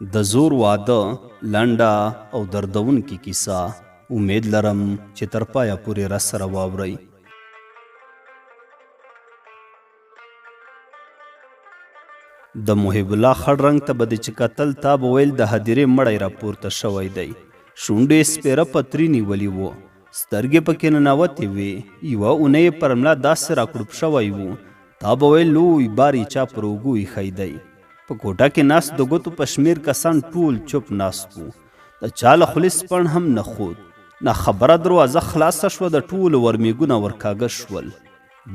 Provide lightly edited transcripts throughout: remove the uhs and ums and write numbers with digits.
د زور واده لنډه او دردونکې کیسه. امید لرم چې تر پایه پورې راسره واورئ. د محب الله خړ رنګ ته به د چې کتل تا به ویل د هدیرې مړی راپورته شوی دی. شونډې سپېره پتري نیولي وو، سترګې پکې ننوتې وې، یوه اونۍ یې پر ملا داسې راکړوپ شوی وو تا به ویل لوی بار یې چا پر اوږو ایښی دی. په کوټه کې ناست د ګوتو په شمېر کسان ټول چوپ ناست وو. د چا له خولې سپڼ هم نه خود. نه خبره دروازه خلاصه شوه، د ټولو ورمېږونه ورکاږه شول.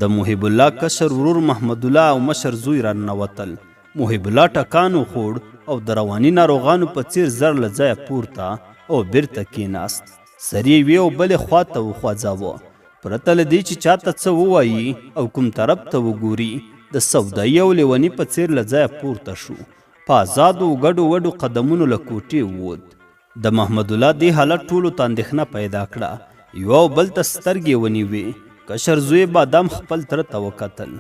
د محب الله کشر ورور محمد الله او مشر زوی را ننوتل. محب الله ټکان وخوړ او د رواني ناروغانو په څېر زر له ځایه پورته او بیرته کېناست. سر یې یوې او بلې خوا ته وخوځاوه، پرته له دې چې چاته څه ووایي او کوم طرف ته وګوري. د سودایي او لیوني په څېر له ځایه پورته شو، په ازادو ګډو وډو قدمونو له کوټې ووت. د محمد الله دې حالت ټولو ته اندېښنه پیدا کړه. یو او بل ته سترګې ونیوې. کشر زوی بادام خپل تره ته وکتل.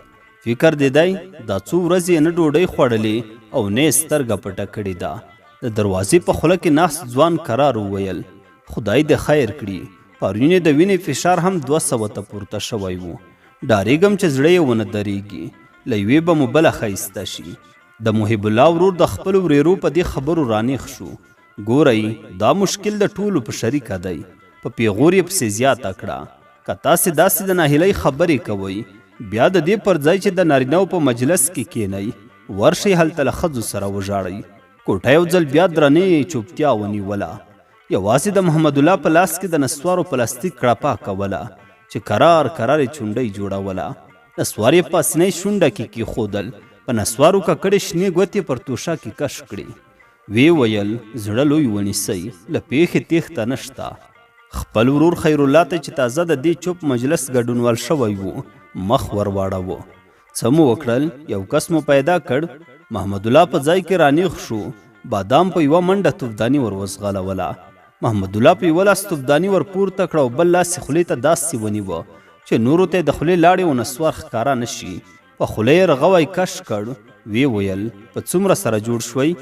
فکر دې دی دا څو ورځې نه ډوډۍ خوړلې او نه یې سترګه پټه کړې ده. د دروازې په خوله کې ناست ځوان کرار وویل خدای دې خیر کړي. پرون یې د وینې فشار هم 200 ته پورته شوی و. ډارېږم چې زړه یې ونه درېږي، له یوې به مو بله ښایسته شي. د محب الله ورور د خپلو ورېرو په دې خبرو رانیغ شو. ګورئ دا مشکل د ټولو په شریکه دی. په پیغور یې پسې زیاته کړه. که تاسې داسې د ناهیلۍ خبرې کوئ، بیا د دې پر ځای چې د نارینهو په مجلس کې کینئ، ورشئ هلته له ښځو سره وژاړئ. کوټه یو ځل بیا درنې چوپتیا ونیوله. یوازې د محمد الله په لاس کې د نسوارو پلاستیک کړپا کوله چې کرار کرار یې چونډۍ جوړوله. نسوار یې په سینۍ شونډه کې کېښودل، په نسوارو ککړې شنې ګوتې پر توشه کې کش کړې. وی ویل زړه لوی ونیسئ، له پیښې تېښته نشته. خپل ورور خیر الله ته چې تازه د دې چوپ مجلس ګډونوال شوی و مخ ور واړاوه. څه مو وکړل، یو کس مو پیدا کړ. محمد الله په ځای کې رانیغ شو. بادام په یوه منډه توفداني ور وزغلوله. محمد الله په یوه لاس توفداني ور پورته کړه او بل لاس یې خولې ته داسې ونیوه چې نورو ته د خولې لاړې و نسوار ښکاره نه شي. په خوله یې رغوی کش کړ. وی ویل په څومره سره جوړ شوی؟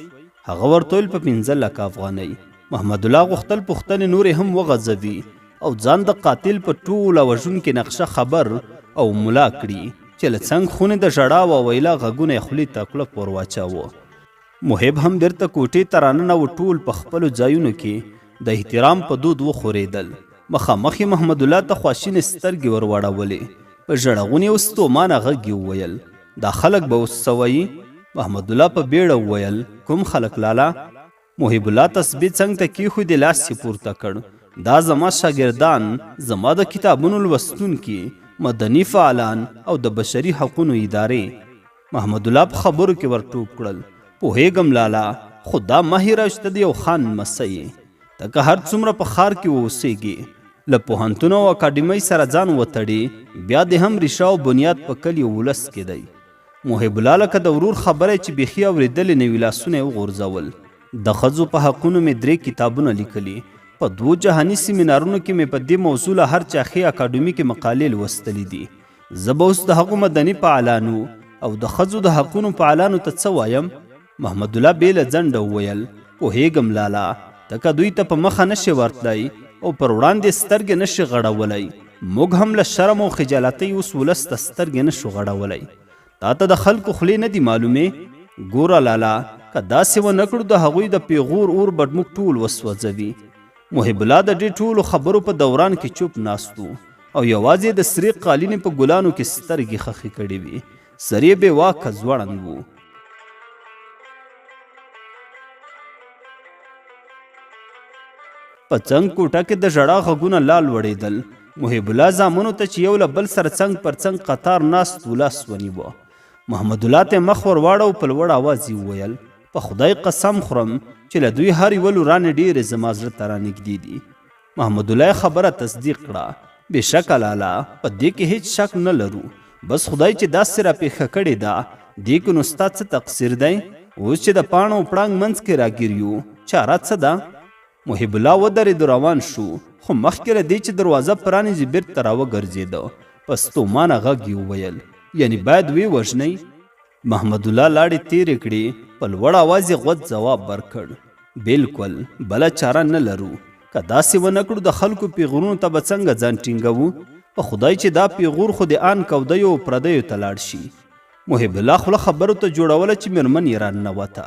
هغه ورته ویل په 15 لکه افغانۍ. محمد الله غوښتل پوښتنې نورې هم وغځوي او ځان د قاتل په ټوله وژونکې نقشه خبر او ملا کړي چې له څنګ خونې د ژړا و ویلا غږونه یې خولې ته کلک ور واچاوه. محب هم بیرته کوټې ته راننوت. ټول په خپلو ځایونو کې د احترام په دود وخورېدل. مخامخ یې محمد الله ته خواشینې سترګې ور واړولې. په ژړغونې او ستومانه غږ یې وویل دا خلک به اوس څه وایي؟ محمد الله په بیړه وویل کوم خلک لالا؟ محب الله تسبیح څنګ ته کېښودې، لاس یې پورته کړ. دا زما شاګردان، زما د کتابونو لوستونکي، مدني فعالان او د بشري حقونو ادارې. محمد الله په خبرو کې ور ټوپ کړل. پوهېږم لالا، خو دا مه هېره چې ته د یو خان لمسی یې. ته که هر څومره په ښار کې واوسېږې، له پوهنتون او اکاډمۍ سره ځان وتړې، بیا دې هم ریشه او بنیاد په کلي ولس کې دی. محب الله لکه د ورور خبره چې بیخي اورېدلې نه وي لاسونه یې وغورځول. د ښځو په حقونو مې 3 کتابونه لیکلي. په 2 جهاني سیمینارونو کې مې په دې موضوع له هر چاخي اکاډمیکې مقالې لوستلې دي. زه به اوس د هغو مدني فعالانو او د ښځو د حقونو فعالانو ته څه وایم؟ محمد الله بې له ځنډه وویل پوهېږم لالا، ته که دوی ته په مخه نشي ورتلی او پر وړاندې سترګې نشي غړولی، موږ هم له شرم او خجالتۍ اوس ولس ته سترګې نشو غړولی. تا ته د خلکو خولې نه دي معلومې؟ ګوره لالا، که داسې ونه کړو د هغوی د پیغور اور به موږ ټول وسوځوي. محب الله د دې ټولو خبرو په دوران کې چوپ ناست و او یوازې د سرې قالینې په ګلانو کې سترګې خښې کړې وې. سر یې بې واکه ځوړند و. په څنګ کوټه کې د ژړا غږونه لا لوړېدل. محب الله زامنو ته چې یو له بل سره څنګ پر څنګ قطار ناست و لاس ونیوه. محمد الله ته مخ ور واړو. په لوړ اواز یې وویل په خدای قسم خورم چې له دوی هر یوه لورانې ډېرې زما زړه ته رانږدې دي. محمد الله خبره تصدیق کړه. بېشکه لالا، په دې کې هیڅ شک نه لرو. بس خدای چې داسې راپېښه کړې ده، دې کې نو ستا څه تقصیر دی؟ اوس چې د پاڼو او پړانګ منځ کې راګیر یو، چاره څه ده؟ محب الله ودرېد، روان شو، خو مخکې له دې چې دروازه پرانیزي بېرته راوګرځېده. په ستومانه غږ یې وویل یعنې باید ویې وژنئ؟ محمد الله لاړې تیرې کړې، په لوړ آواز یې غوڅ ځواب ورکړ. بالکل بله چاره نه لرو. که داسې ونه کړو د خلکو پیغورونو ته به څنګه ځان ټینګوو؟ په خدای چې دا پیغور خو د آن کودیو او پردیو ته لاړ شي. محب الله خوله خبرو ته جوړوله چې میرمن یې راننوته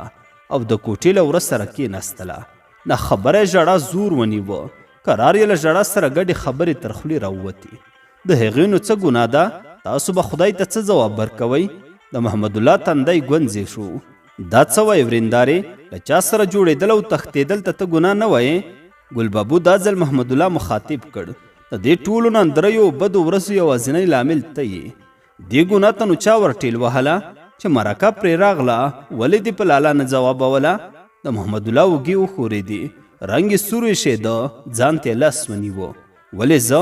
او د کوټې له وره سره کېناستله. نه خبره یې ژړا زور ونیوه، کرار یې له ژړا سره ګډې خبرې تر خولې راووتې. د هغې نو څه ګناه ده؟ تاسو به خدای ته څه ځواب ورکوئ؟ د محمد الله تندی ګونځې شو. دا څه وایې ورېندارې؟ له چا سره جوړېدل او تښتېدل ته ته ګناه نه وایې؟ ګل بابو دا ځل محمد الله مخاطب کړ. د دې ټولو نه دریو بدو ورځو یوازینی لامل ته یې. دې ګناه ته نو چا ورټېل وهله چې مرکه پرې راغله؟ ولې دې په لالا نه ځوابوله؟ د محمد الله اوږې وښورېدې، رنګ یې سور ایښېده، ځان ته یې لاس ونیوه. ولې زه؟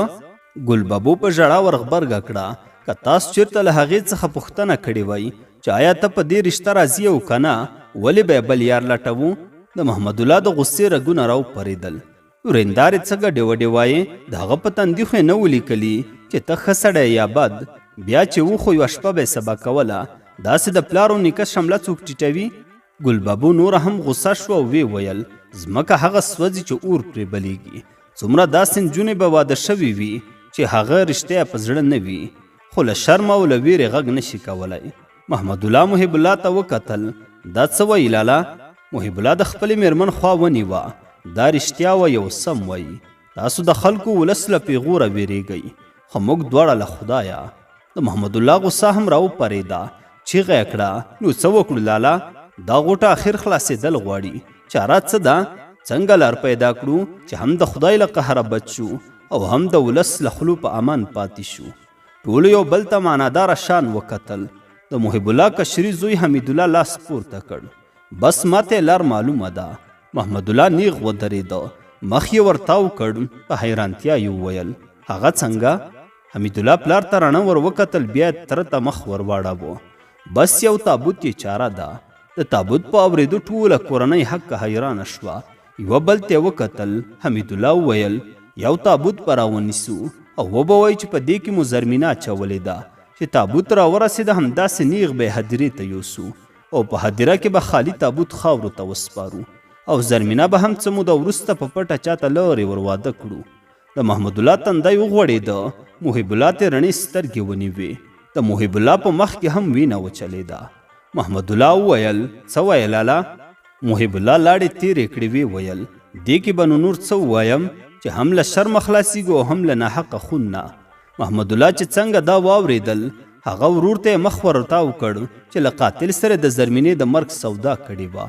ګل بابو په ژړا ور غبرګه کړه. که تاسو چېرته له هغې څخه پوښتنه کړې وای چې آیا ته په دې رشته راځي او که نه، ولې به یې بل یار لټوو؟ د محمد الله د غصې رګونه راوپرېدل. ورېندارې څه ګډې وډې وایې؟ د هغه په تندي خو یې نه ولیکلي چې ته ښه سړی یا بد. بیا چې و خو یوه شپه به یې سبا کوله. داسې د پلار او نیکه شمله څوک ټیټوي؟ ګل بابو نوره هم غصه شوه او ویې ویل ځمکه هغه سوځي چې اور پرې بلیږي. څومره داسې نجونې به واده شوي وي چې هغه رښتیا په زړه نه وي، خو له شرمه او له ویرې غږ نشي کولی. محمد الله محب الله ته وکتل. دا څه وایي لالا؟ محب الله د خپلې میرمن خوا ونیوه. دا رښتیا وایي او سم وایي. تاسو د خلکو ولس له پیغوره ویرېږئ، خو موږ دواړه له خدایه. د محمد الله غصه هم راوپرېده. چیغه یې کړه نو څه وکړو لالا؟ دا غوټه اخر خلاصېدل غواړي. چاره څه ده؟ څنګه لار پیدا کړو چې هم د خدای له قهره بچ شو او هم د ولس له خولو په امان پاتې شو؟ ټولو یو بل ته معناداره شان وکتل. د محب الله کشري زوی حمید الله لاس پورته کړ. بس ماته لار معلومه ده. محمد الله نیغ ودرېده، مخ یې ورتاو کړ. په حیرانتیا یې وویل هغه څنګه؟ حمید الله پلار ته رڼه ور وکتل، بیا یې تره ته مخ ور واړاوه. بس یو تابوت یې چاره ده. د تابوت په اورېدو ټوله کورنۍ حقه حیرانه شوه. یوه بل ته یې وکتل. حمید الله وویل یو تابوت به راونیسو او وبه وایي چې په دې کې مو زرمینه اچولې ده. چې تابوت راورسېده همداسې نیغ به یې هدیرې ته یوسو او په هدیره کې به خالي تابوت خاورو ته وسپارو او زرمینه به هم څه موده وروسته په پټه چاته لرې ور واده کړو. د محمد الله تندی وغوړېده. محب الله ته رڼې سترګې ونیوې. د محب الله په مخ کې هم وینه وچلېده. محمد الله وویل څه وایې لالا؟ محب الله لاړې تیرې کړې ویې ویل دې کې به نو نور څه ووایم چې هم له شرمه خلاصېږو او هم له ناحقه خون نه. محمد الله چې څنګه دا واورېدل، هغه ورور ته یې مخ ورتاو کړ چې له قاتل سره د زرمینې د مرګ سودا کړې وه.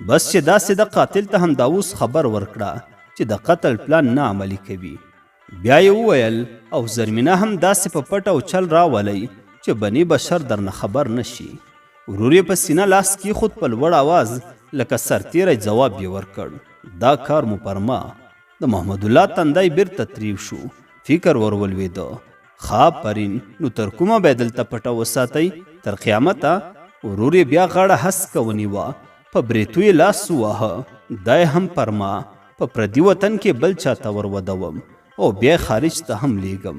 بس چې داسې د قاتل ته هم دا اوس خبر ورکړه چې د قتل پلان نه عملي کوي. بیا یې وویل او زرمینه هم داسې په پټ او چل راولئ چې بني بشر درنه خبر نشي. ورور یې په سینه لاس کېښود، په لوړ آواز لکه سرتیری ځواب یې ورکړ دا کار مو پر ما. د محمد الله تندی بیرته تریو شو. فکر ور ولوېده ښه پرین نو تر کومه به یې دلته پټه وساتئ؟ تر قیامته؟ ورور یې بیا غاړه هسکه ونیوه، په بریتو یې لاس وواهه. دا یې هم پر ما په پردي وطن کې بل چاته ور ودوم او بیا خارج ته هم لیږم.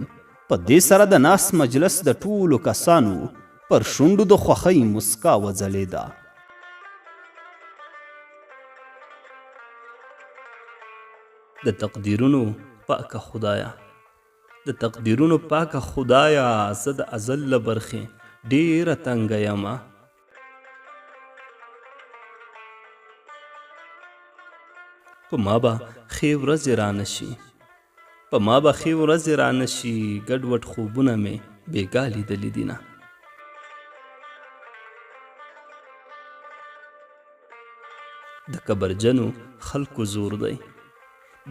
په دې سره د ناست مجلس د ټولو کسانو پر شونډو د خوښۍ مسکا وځلېده. د تقدیرونو پاکه خدایا، د تقدیرونو پاکه خدایا، زه د ازل له برخې ډېره تنګه یمه. په ما به ښې ورځې رانشي، په ما به ښې ورځې رانشي، ګډوډ خوبونه مې بېګا لیدلي دي نه. د کبرجنو خلکو زور دی،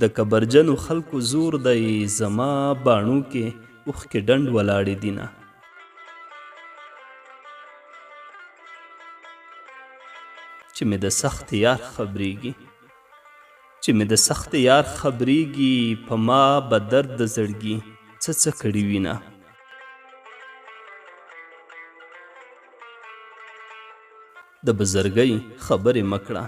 د کبرجنو خلکو زور دی، زما باڼو کې اوښکې ډنډ ولاړې دي نه. چې مې د سخت یار خبرېږي، چې مې د سخت یار خبرېږي، په ما به درد د زړګي څه کړي وینه. د بزرګۍ خبرې مکړه،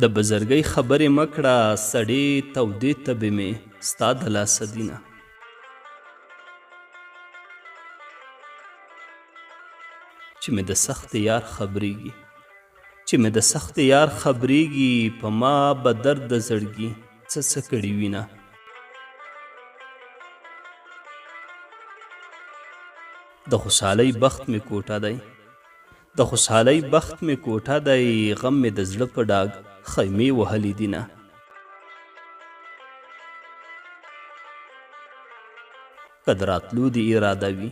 د بزرګۍ خبرې مکړه، سړې تودې تبې مې ستا د لاسه دینه. چې مې د سخت یار خبرېږي چې مې د سخت یار خبرېږي په ما به درد د زړګي څه کړي وینه د خوشحالۍ بخت مې کوټه دی د خوشحالۍ بخت مې کوټه دی غم مې د زړه په ډاګ خیمې وهلې دینه که د راتلو دې اراده وي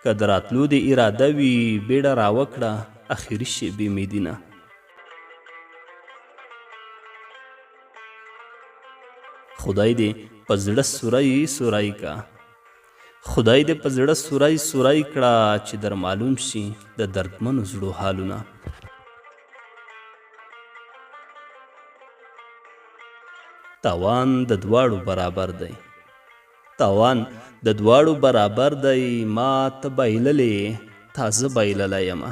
که د راتلو دې اراده وي بیړه راوکړه اخري شېبې مې دینه خدای دې په زړه سوری سوری کا خدای دې په زړه سوری سوری کړه چې در معلوم شي د دردمنو زړو حالونه تاوان د دواړو برابر دی تاوان د دواړو برابر دی ما ته بایللې تازه بایللی یمه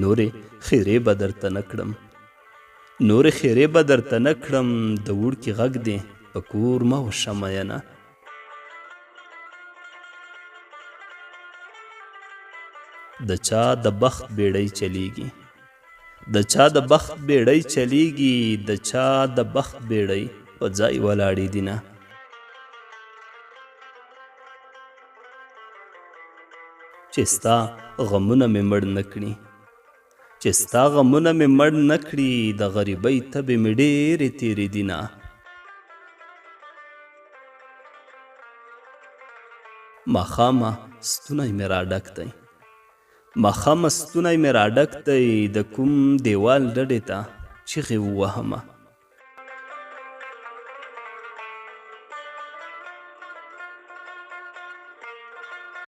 نورې خیرې به درته نه کړم نورې خیرې به درته نه کړم د وړکي غږ دې په کور مه وشه مینه د چا د بخت بیړۍ چلیږي د چا د بخت بیړۍ چلیږي د چا د بخت بیړۍ په ځای ولاړې دینه چې ستا غمونه مې مړ نه کړي چې ستا غمونه مې مړ نه کړي د غریبۍ تبې مې ډېرې تېرې دینه ماښامه ستونی مې راډک دی ماښامه ستونی مې راډک دی د کوم دیوال ډډې ته چیغې ووهمه